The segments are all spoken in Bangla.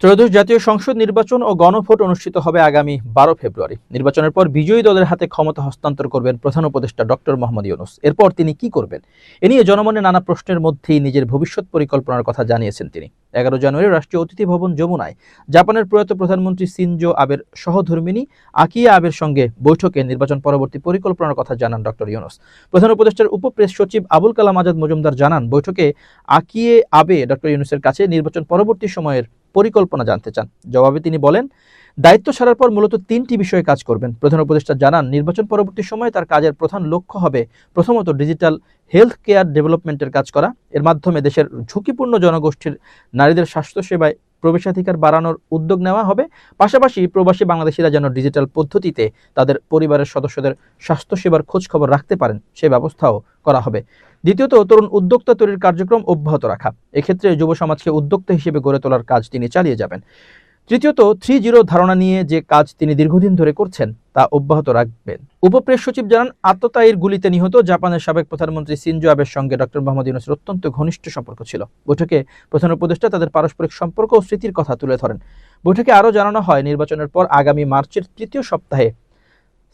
ত্রয়োদশ জাতীয় সংসদ নির্বাচন ও গণভোট অনুষ্ঠিত হবে আগামী 12 ফেব্রুয়ারি। নির্বাচনের পর বিজয়ী দলের হাতে ক্ষমতা হস্তান্তর করবেন প্রধান উপদেষ্টা ডক্টর মোহাম্মদ ইউনূস। এরপর তিনি কি করবেন, এ নিয়ে জনমনে নানা প্রশ্নের মধ্যেই নিজের ভবিষ্যৎ পরিকল্পনার কথা জানিয়েছেন তিনি। 11 জানুয়ারি রাষ্ট্রীয় অতিথি ভবন যমুনায় জাপানের প্রয়াত প্রধানমন্ত্রী শিনজো আবের সহধর্মিণী আকিয়া আবের সঙ্গে বৈঠকে নির্বাচন পরবর্তী পরিকল্পনার কথা জানান ডক্টর ইউনূস। প্রধান উপদেষ্টার উপপ্রেস সচিব আবুল কালাম আজাদ মজুমদার জানান, বৈঠকে আকিয়ে আবে ডক্টর ইউনূসের কাছে নির্বাচন পরবর্তী সময়ের পরিকল্পনা জানতে চান। জবাবে তিনি বলেন, দায়িত্ব ছাড়ার পর মূলত 3টি বিষয়ে কাজ করবেন। প্রধান উপদেষ্টা জানান, নির্বাচন পরবর্তী সময়ে তার কাজের প্রধান লক্ষ্য হবে প্রথমত ডিজিটাল হেলথ কেয়ার ডেভেলপমেন্টের কাজ করা। এর মাধ্যমে দেশের ঝুঁকিপূর্ণ জনগোষ্ঠীর নারীদের স্বাস্থ্যসেবায় প্রবেশাধিকার বাড়ানোর উদ্যোগ নেওয়া হবে। পাশাপাশি প্রবাসী বাংলাদেশিরা যেন ডিজিটাল পদ্ধতিতে তাদের পরিবারের সদস্যদের স্বাস্থ্যসেবার খোঁজ খবর রাখতে পারেন, সে ব্যবস্থাও করা হবে। দ্বিতীয়ত, তরুণ উদ্যোক্তা তৈরির কার্যক্রম অব্যাহত রাখা। এক্ষেত্রে যুব সমাজকে উদ্যোক্তা হিসেবে গড়ে তোলার কাজ তিনি চালিয়ে যাবেন। তৃতীয়ত, 3-0 ধারণা নিয়ে যে কাজ তিনি দীর্ঘদিন ধরে করছেন তা অব্যাহত রাখবেন। উপপ্রেস সচিব জানান, আততায়ীর গুলিতে নিহত জাপানের সাবেক প্রধানমন্ত্রী শিনজো আবের সঙ্গে ডক্টর মোহাম্মদ ইউনূসের অত্যন্ত ঘনিষ্ঠ সম্পর্ক ছিল। বৈঠকে প্রধান উপদেষ্টা তাদের পারস্পরিক সম্পর্ক ও স্মৃতির কথা তুলে ধরেন। বৈঠকে আরও জানানো হয়, নির্বাচনের পর আগামী মার্চের 3য় সপ্তাহে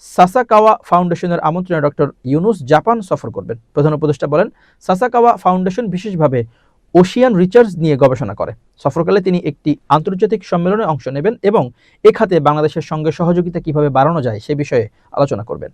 সাসাকাওয়া ফাউন্ডেশনের আমন্ত্রণে ডক্টর ইউনূস জাপান সফর করবেন। প্রধান উপদেষ্টা বলেন, সাসাকাওয়া ফাউন্ডেশন বিশেষভাবে ওশিয়ান রিসার্চ নিয়ে গবেষণা করে। সফরকালে তিনি একটি আন্তর্জাতিক সম্মেলনে অংশ নেবেন এবং এ খাতে বাংলাদেশের সঙ্গে সহযোগিতা কিভাবে বাড়ানো যায় সে বিষয়ে আলোচনা করবেন।